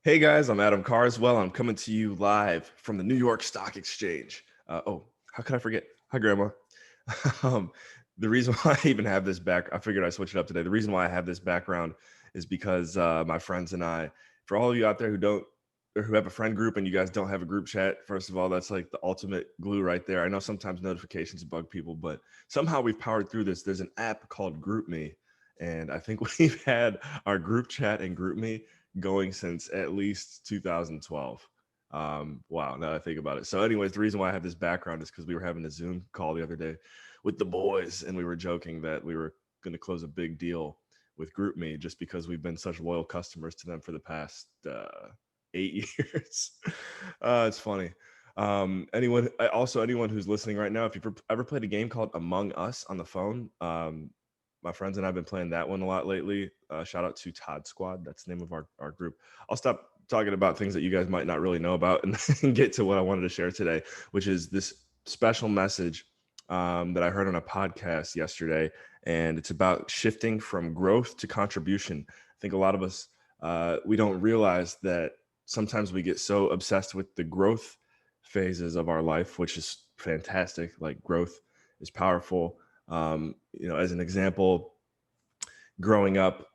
Hey guys, I'm Adam Carswell. I'm coming to you live from the New York Stock Exchange. How could I forget? Hi, Grandma. um, the reason why I even have this I figured I'd switch it up today. The reason why I have this background is because my friends and I, for all of you out there who don't, or who have a friend group and you guys don't have a group chat, first of all, that's like the ultimate glue right there. I know sometimes notifications bug people, but somehow we've powered through this. There's an app called GroupMe, and I think we've had our group chat and GroupMe going since at least 2012. Wow, now that I think about it. So, anyways, the reason why I have this background is because we were having a Zoom call the other day with the boys, and we were joking that we were going to close a big deal with GroupMe just because we've been such loyal customers to them for the past 8 years. It's funny. Anyone who's listening right now, if you've ever played a game called Among Us on the phone, my friends and I've been playing that one a lot lately. Shout out to Todd Squad. That's the name of our group. I'll stop talking about things that you guys might not really know about and get to what I wanted to share today, which is this special message that I heard on a podcast yesterday. And it's about shifting from growth to contribution. I think a lot of us, we don't realize that sometimes we get so obsessed with the growth phases of our life, which is fantastic. Like growth is powerful. As an example, growing up,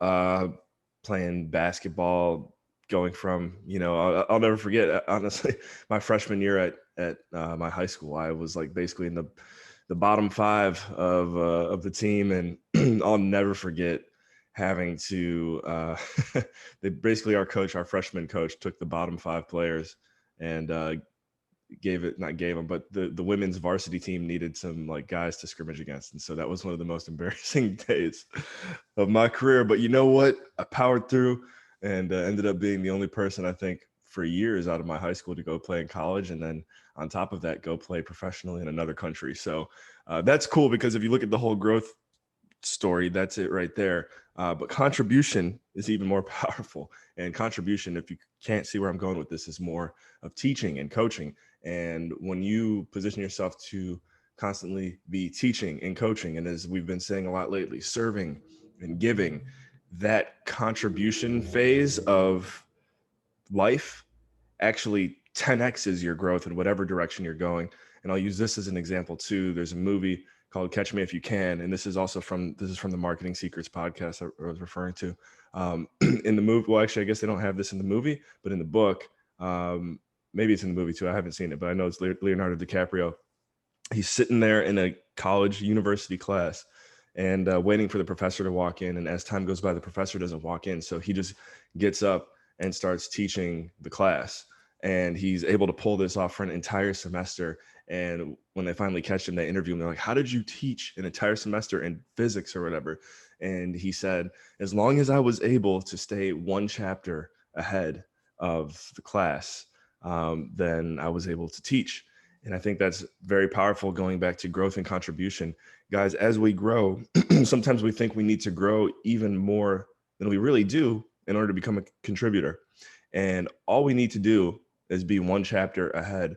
playing basketball, going from, I'll never forget, honestly, my freshman year at my high school, I was like basically in the bottom five of the team, and I'll never forget having to. They basically our freshman coach, took the bottom five players and gave it not gave them but the women's varsity team needed some like guys to scrimmage against, and so that was one of the most embarrassing days of my career. But you know what, I powered through and ended up being the only person, I think, for years out of my high school to go play in college, and then on top of that go play professionally in another country. So that's cool, because if you look at the whole growth story, that's it right there. But contribution is even more powerful. And contribution, if you can't see where I'm going with this, is more of teaching and coaching. And when you position yourself to constantly be teaching and coaching, and as we've been saying a lot lately, serving and giving, that contribution phase of life actually 10x's your growth in whatever direction you're going. And I'll use this as an example too. There's a movie called Catch Me If You Can, and this is from the Marketing Secrets podcast I was referring to. In the movie, well, actually, I guess they don't have this in the movie, but in the book, maybe it's in the movie too. I haven't seen it, but I know it's Leonardo DiCaprio. He's sitting there in a college university class and waiting for the professor to walk in. And as time goes by, the professor doesn't walk in. So he just gets up and starts teaching the class. And he's able to pull this off for an entire semester. And when they finally catch him, they interview him. They're like, "How did you teach an entire semester in physics or whatever?" And he said, "As long as I was able to stay one chapter ahead of the class, then I was able to teach." And I think that's very powerful, going back to growth and contribution. Guys, as we grow, sometimes we think we need to grow even more than we really do in order to become a contributor. And all we need to do is be one chapter ahead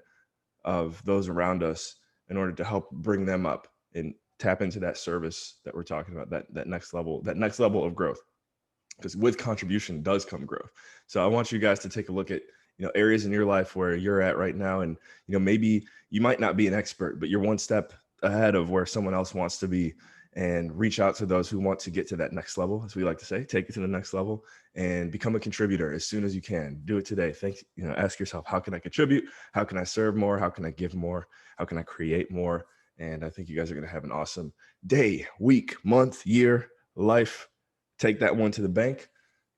of those around us in order to help bring them up and tap into that service that we're talking about, that next level of growth. Because with contribution does come growth. So I want you guys to take a look at areas in your life where you're at right now, and maybe you might not be an expert, but you're one step ahead of where someone else wants to be, and reach out to those who want to get to that next level, as we like to say. Take it to the next level and become a contributor as soon as you can. Do it today. Ask yourself, how can I contribute? How can I serve more? How can I give more? How can I create more? And I think you guys are going to have an awesome day, week, month, year, life. Take that one to the bank.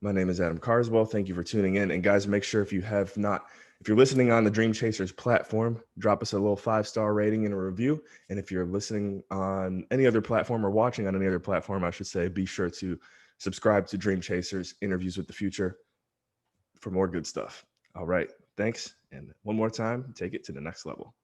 My name is Adam Carswell. Thank you for tuning in. And guys, make sure if you're listening on the Dream Chasers platform, drop us a little 5-star rating and a review. And if you're listening on any other platform, or watching on any other platform, I should say, be sure to subscribe to Dream Chasers Interviews with the Future for more good stuff. All right. Thanks. And one more time, take it to the next level.